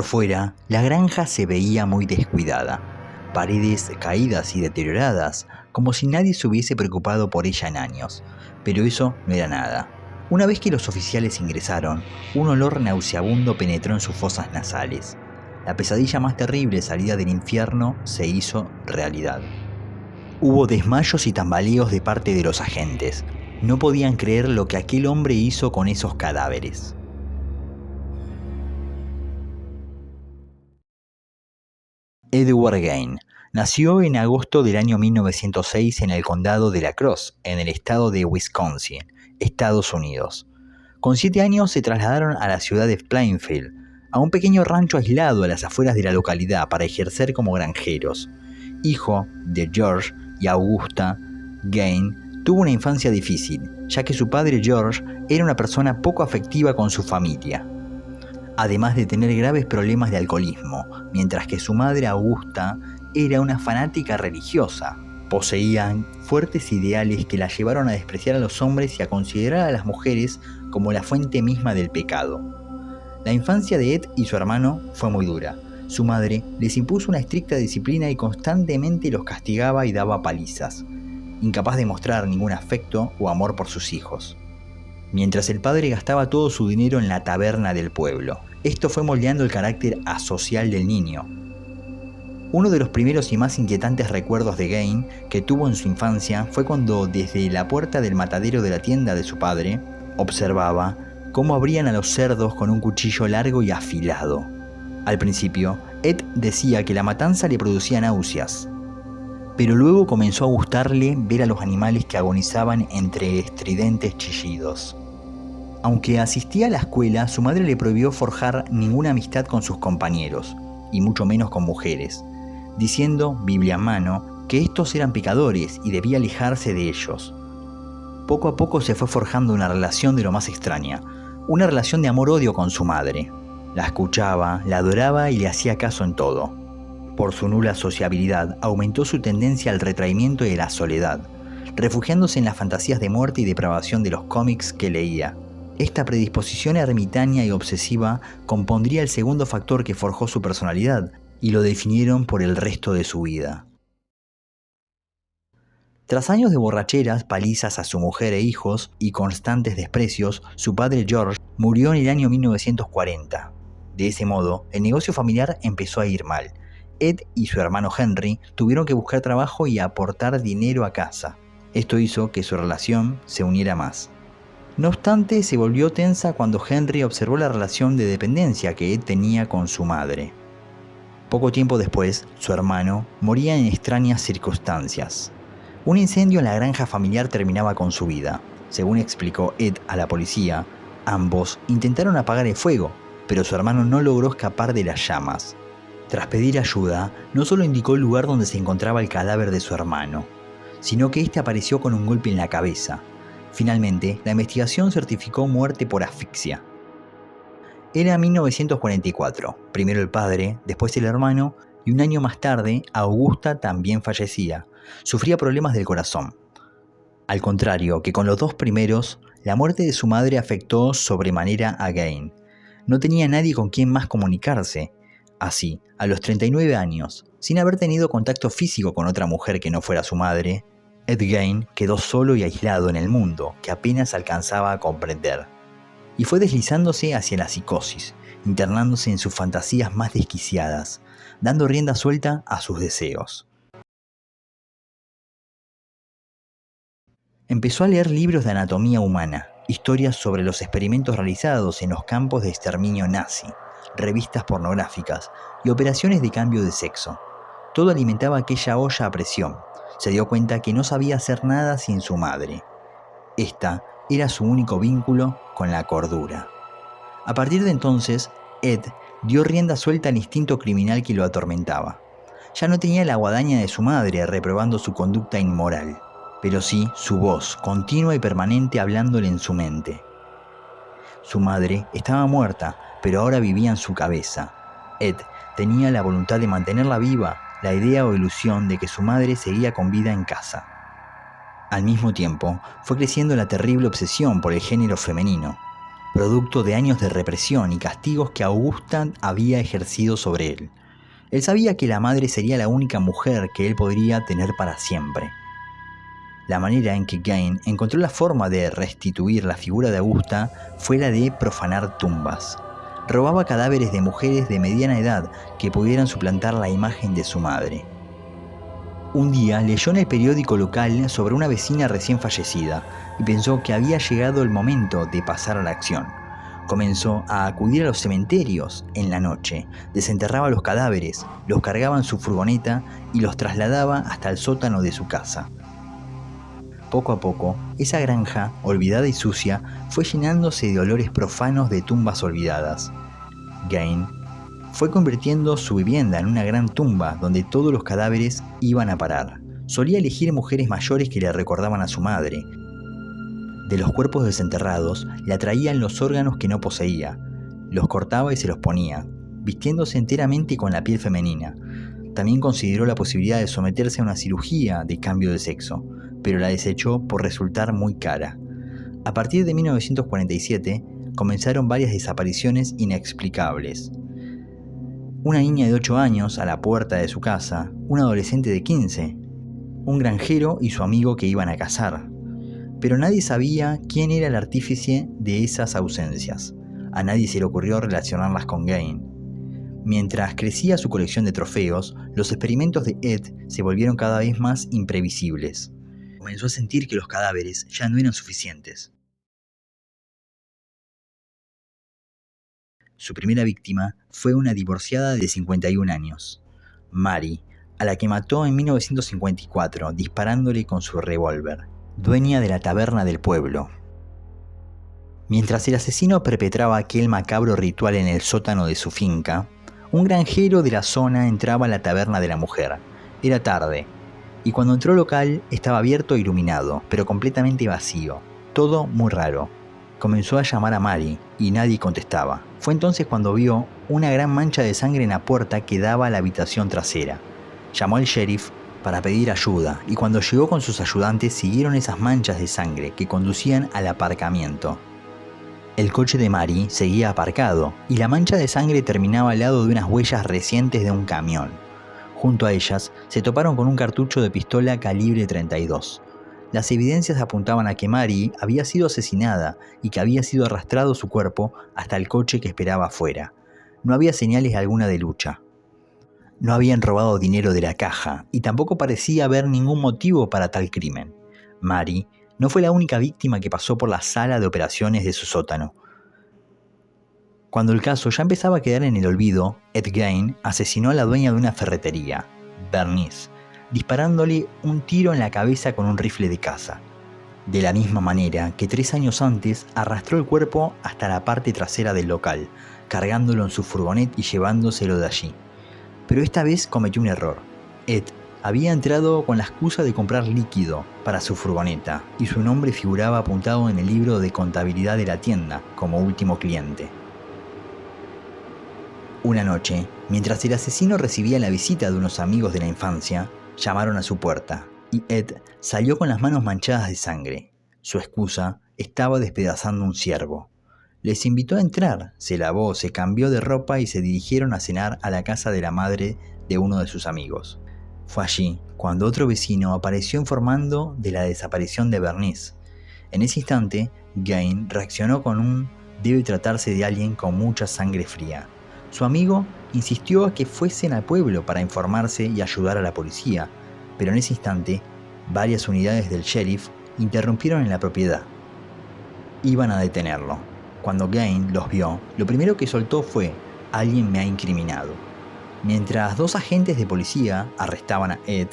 Por fuera, la granja se veía muy descuidada, paredes caídas y deterioradas, como si nadie se hubiese preocupado por ella en años. Pero eso no era nada. Una vez que los oficiales ingresaron, un olor nauseabundo penetró en sus fosas nasales. La pesadilla más terrible salida del infierno se hizo realidad. Hubo desmayos y tambaleos de parte de los agentes. No podían creer lo que aquel hombre hizo con esos cadáveres. Edward Gain nació en agosto del año 1906 en el condado de La Crosse, en el estado de Wisconsin, Estados Unidos. Con 7 años se trasladaron a la ciudad de Plainfield, a un pequeño rancho aislado a las afueras de la localidad para ejercer como granjeros. Hijo de George y Augusta, Gain tuvo una infancia difícil, ya que su padre George era una persona poco afectiva con su familia, además de tener graves problemas de alcoholismo, mientras que su madre Augusta era una fanática religiosa. Poseían fuertes ideales que la llevaron a despreciar a los hombres y a considerar a las mujeres como la fuente misma del pecado. La infancia de Ed y su hermano fue muy dura. Su madre les impuso una estricta disciplina y constantemente los castigaba y daba palizas, incapaz de mostrar ningún afecto o amor por sus hijos. Mientras el padre gastaba todo su dinero en la taberna del pueblo. Esto fue moldeando el carácter asocial del niño. Uno de los primeros y más inquietantes recuerdos de Gain que tuvo en su infancia fue cuando desde la puerta del matadero de la tienda de su padre observaba cómo abrían a los cerdos con un cuchillo largo y afilado. Al principio, Ed decía que la matanza le producía náuseas, pero luego comenzó a gustarle ver a los animales que agonizaban entre estridentes chillidos. Aunque asistía a la escuela, su madre le prohibió forjar ninguna amistad con sus compañeros, y mucho menos con mujeres, diciendo, Biblia en mano, que estos eran pecadores y debía alejarse de ellos. Poco a poco se fue forjando una relación de lo más extraña, una relación de amor-odio con su madre. La escuchaba, la adoraba y le hacía caso en todo. Por su nula sociabilidad, aumentó su tendencia al retraimiento y a la soledad, refugiándose en las fantasías de muerte y depravación de los cómics que leía. Esta predisposición ermitaña y obsesiva compondría el segundo factor que forjó su personalidad y lo definieron por el resto de su vida. Tras años de borracheras, palizas a su mujer e hijos y constantes desprecios, su padre George murió en el año 1940. De ese modo, el negocio familiar empezó a ir mal. Ed y su hermano Henry tuvieron que buscar trabajo y aportar dinero a casa. Esto hizo que su relación se uniera más. No obstante, se volvió tensa cuando Henry observó la relación de dependencia que Ed tenía con su madre. Poco tiempo después, su hermano moría en extrañas circunstancias. Un incendio en la granja familiar terminaba con su vida. Según explicó Ed a la policía, ambos intentaron apagar el fuego, pero su hermano no logró escapar de las llamas. Tras pedir ayuda, no solo indicó el lugar donde se encontraba el cadáver de su hermano, sino que este apareció con un golpe en la cabeza. Finalmente, la investigación certificó muerte por asfixia. Era 1944, primero el padre, después el hermano, y un año más tarde, Augusta también fallecía. Sufría problemas del corazón. Al contrario que con los dos primeros, la muerte de su madre afectó sobremanera a Gain. No tenía nadie con quien más comunicarse. Así, a los 39 años, sin haber tenido contacto físico con otra mujer que no fuera su madre, Ed Gain quedó solo y aislado en el mundo que apenas alcanzaba a comprender. Y fue deslizándose hacia la psicosis, internándose en sus fantasías más desquiciadas, dando rienda suelta a sus deseos. Empezó a leer libros de anatomía humana, historias sobre los experimentos realizados en los campos de exterminio nazi, revistas pornográficas y operaciones de cambio de sexo. Todo alimentaba aquella olla a presión. Se dio cuenta que no sabía hacer nada sin su madre. Esta era su único vínculo con la cordura. A partir de entonces, Ed dio rienda suelta al instinto criminal que lo atormentaba. Ya no tenía la guadaña de su madre reprobando su conducta inmoral, pero sí su voz continua y permanente hablándole en su mente. Su madre estaba muerta, pero ahora vivía en su cabeza. Ed tenía la voluntad de mantenerla viva, la idea o ilusión de que su madre seguía con vida en casa. Al mismo tiempo, fue creciendo la terrible obsesión por el género femenino. producto de años de represión y castigos que Augusta había ejercido sobre él. Él sabía que la madre sería la única mujer que él podría tener para siempre. La manera en que Gain encontró la forma de restituir la figura de Augusta fue la de profanar tumbas. Robaba cadáveres de mujeres de mediana edad que pudieran suplantar la imagen de su madre. Un día leyó en el periódico local sobre una vecina recién fallecida y pensó que había llegado el momento de pasar a la acción. Comenzó a acudir a los cementerios en la noche, desenterraba los cadáveres, los cargaba en su furgoneta y los trasladaba hasta el sótano de su casa. Poco a poco, esa granja, olvidada y sucia, fue llenándose de olores profanos de tumbas olvidadas. Gain fue convirtiendo su vivienda en una gran tumba donde todos los cadáveres iban a parar. Solía elegir mujeres mayores que le recordaban a su madre. De los cuerpos desenterrados le atraían los órganos que no poseía. Los cortaba y se los ponía, vistiéndose enteramente con la piel femenina. También consideró la posibilidad de someterse a una cirugía de cambio de sexo, pero la desechó por resultar muy cara. A partir de 1947 comenzaron varias desapariciones inexplicables. Una niña de 8 años a la puerta de su casa, un adolescente de 15, un granjero y su amigo que iban a cazar. Pero nadie sabía quién era el artífice de esas ausencias. A nadie se le ocurrió relacionarlas con Gain. Mientras crecía su colección de trofeos, los experimentos de Ed se volvieron cada vez más imprevisibles. Comenzó a sentir que los cadáveres ya no eran suficientes. Su primera víctima fue una divorciada de 51 años, Mary, a la que mató en 1954 disparándole con su revólver, dueña de la taberna del pueblo. Mientras el asesino perpetraba aquel macabro ritual en el sótano de su finca, un granjero de la zona entraba a la taberna de la mujer. Era tarde, y cuando entró al local estaba abierto e iluminado, pero completamente vacío. Todo muy raro. Comenzó a llamar a Mary y nadie contestaba. Fue entonces cuando vio una gran mancha de sangre en la puerta que daba a la habitación trasera. Llamó al sheriff para pedir ayuda y cuando llegó con sus ayudantes siguieron esas manchas de sangre que conducían al aparcamiento. El coche de Mary seguía aparcado y la mancha de sangre terminaba al lado de unas huellas recientes de un camión. Junto a ellas se toparon con un cartucho de pistola calibre 32. Las evidencias apuntaban a que Mary había sido asesinada y que había sido arrastrado su cuerpo hasta el coche que esperaba afuera. No había señales alguna de lucha. No habían robado dinero de la caja y tampoco parecía haber ningún motivo para tal crimen. Mary no fue la única víctima que pasó por la sala de operaciones de su sótano. Cuando el caso ya empezaba a quedar en el olvido, Ed Gain asesinó a la dueña de una ferretería, Bernice, disparándole un tiro en la cabeza con un rifle de caza. De la misma manera que 3 años antes arrastró el cuerpo hasta la parte trasera del local, cargándolo en su furgoneta y llevándoselo de allí. Pero esta vez cometió un error. Ed había entrado con la excusa de comprar líquido para su furgoneta y su nombre figuraba apuntado en el libro de contabilidad de la tienda como último cliente. Una noche, mientras el asesino recibía la visita de unos amigos de la infancia, llamaron a su puerta y Ed salió con las manos manchadas de sangre. Su excusa estaba despedazando un ciervo. Les invitó a entrar, se lavó, se cambió de ropa y se dirigieron a cenar a la casa de la madre de uno de sus amigos. Fue allí cuando otro vecino apareció informando de la desaparición de Bernice. En ese instante, Gain reaccionó con un «debe tratarse de alguien con mucha sangre fría». Su amigo insistió a que fuesen al pueblo para informarse y ayudar a la policía, pero en ese instante, varias unidades del sheriff interrumpieron en la propiedad. Iban a detenerlo. Cuando Gain los vio, lo primero que soltó fue «alguien me ha incriminado». Mientras 2 agentes de policía arrestaban a Ed,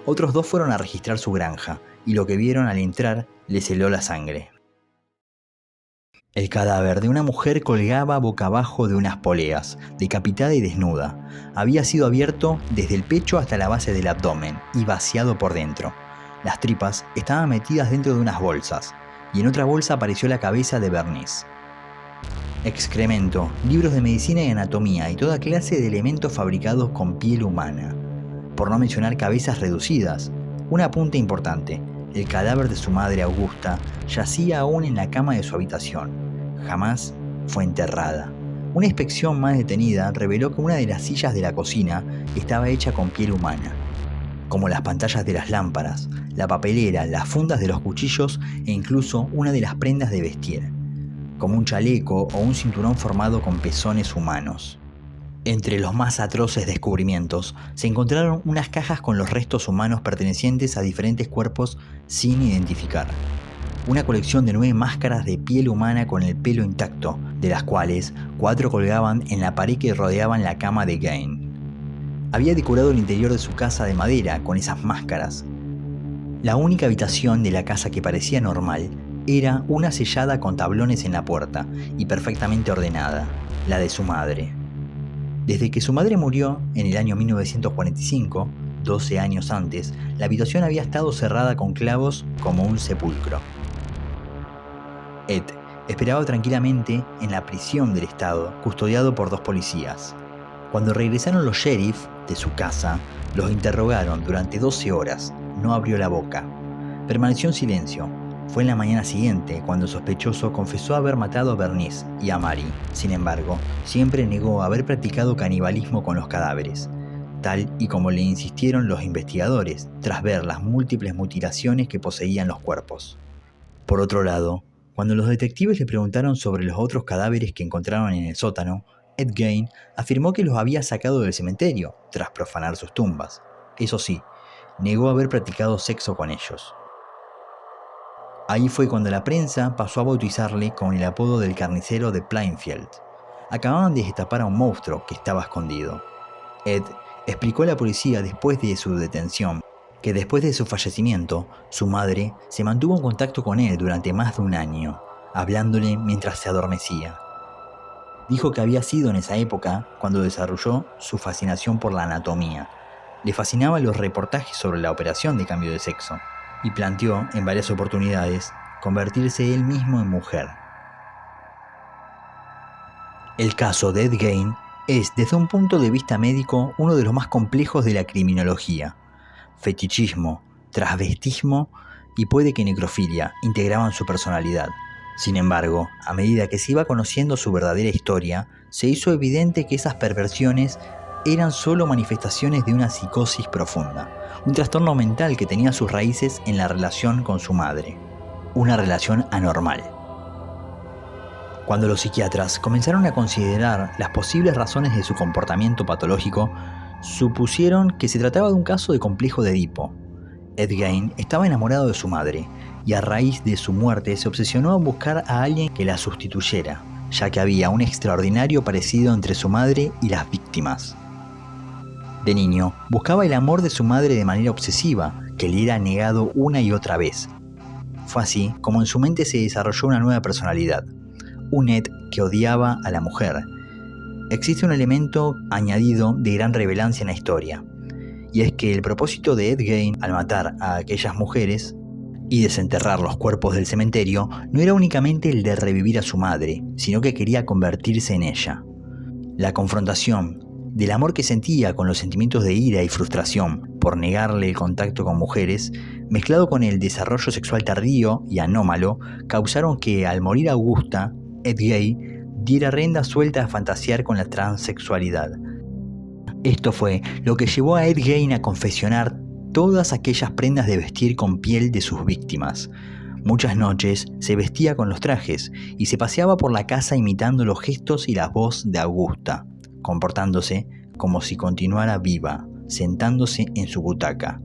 otros 2 fueron a registrar su granja, y lo que vieron al entrar les heló la sangre. El cadáver de una mujer colgaba boca abajo de unas poleas, decapitada y desnuda. Había sido abierto desde el pecho hasta la base del abdomen y vaciado por dentro. Las tripas estaban metidas dentro de unas bolsas, y en otra bolsa apareció la cabeza de Bernice. Excremento, libros de medicina y anatomía y toda clase de elementos fabricados con piel humana. Por no mencionar cabezas reducidas. Un apunte importante: el cadáver de su madre Augusta yacía aún en la cama de su habitación. jamás fue enterrada. Una inspección más detenida reveló que una de las sillas de la cocina estaba hecha con piel humana, como las pantallas de las lámparas, la papelera, las fundas de los cuchillos e incluso una de las prendas de vestir, como un chaleco o un cinturón formado con pezones humanos. Entre los más atroces descubrimientos se encontraron unas cajas con los restos humanos pertenecientes a diferentes cuerpos sin identificar. Una colección de 9 máscaras de piel humana con el pelo intacto, de las cuales 4 colgaban en la pared que rodeaban la cama de Gain. Había decorado el interior de su casa de madera con esas máscaras. La única habitación de la casa que parecía normal era una sellada con tablones en la puerta y perfectamente ordenada, la de su madre. Desde que su madre murió en el año 1945, 12 años antes, la habitación había estado cerrada con clavos como un sepulcro. Ed esperaba tranquilamente en la prisión del estado, custodiado por 2 policías. Cuando regresaron los sheriff de su casa, los interrogaron durante 12 horas. No abrió la boca. Permaneció en silencio. Fue en la mañana siguiente cuando el sospechoso confesó haber matado a Bernice y a Mary. Sin embargo, siempre negó haber practicado canibalismo con los cadáveres, tal y como le insistieron los investigadores tras ver las múltiples mutilaciones que poseían los cuerpos. Por otro lado, cuando los detectives le preguntaron sobre los otros cadáveres que encontraron en el sótano, Ed Gein afirmó que los había sacado del cementerio tras profanar sus tumbas. Eso sí, negó haber practicado sexo con ellos. Ahí fue cuando la prensa pasó a bautizarle con el apodo del carnicero de Plainfield. Acababan de destapar a un monstruo que estaba escondido. Ed explicó a la policía después de su detención que después de su fallecimiento, su madre se mantuvo en contacto con él durante más de un año, hablándole mientras se adormecía. Dijo que había sido en esa época cuando desarrolló su fascinación por la anatomía. Le fascinaban los reportajes sobre la operación de cambio de sexo y planteó en varias oportunidades convertirse él mismo en mujer. El caso de Ed Gein es, desde un punto de vista médico, uno de los más complejos de la criminología. Fetichismo, transvestismo y puede que necrofilia integraban su personalidad. Sin embargo, a medida que se iba conociendo su verdadera historia, se hizo evidente que esas perversiones eran solo manifestaciones de una psicosis profunda, un trastorno mental que tenía sus raíces en la relación con su madre, una relación anormal. Cuando los psiquiatras comenzaron a considerar las posibles razones de su comportamiento patológico, supusieron que se trataba de un caso de complejo de Edipo. Ed Gein estaba enamorado de su madre y a raíz de su muerte se obsesionó en buscar a alguien que la sustituyera, ya que había un extraordinario parecido entre su madre y las víctimas. De niño, buscaba el amor de su madre de manera obsesiva, que le era negado una y otra vez. Fue así como en su mente se desarrolló una nueva personalidad, un Ed que odiaba a la mujer. Existe un elemento añadido de gran relevancia en la historia, y es que el propósito de Ed Gein al matar a aquellas mujeres y desenterrar los cuerpos del cementerio no era únicamente el de revivir a su madre, sino que quería convertirse en ella. La confrontación del amor que sentía con los sentimientos de ira y frustración por negarle el contacto con mujeres, mezclado con el desarrollo sexual tardío y anómalo, causaron que al morir Augusta, Ed Gein diera rienda suelta a fantasear con la transexualidad. Esto fue lo que llevó a Ed Gein a confeccionar todas aquellas prendas de vestir con piel de sus víctimas. Muchas noches se vestía con los trajes y se paseaba por la casa imitando los gestos y la voz de Augusta, comportándose como si continuara viva, sentándose en su butaca.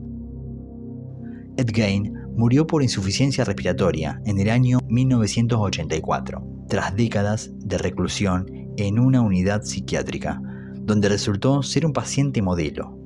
Ed Gein murió por insuficiencia respiratoria en el año 1984, tras décadas de reclusión en una unidad psiquiátrica, donde resultó ser un paciente modelo.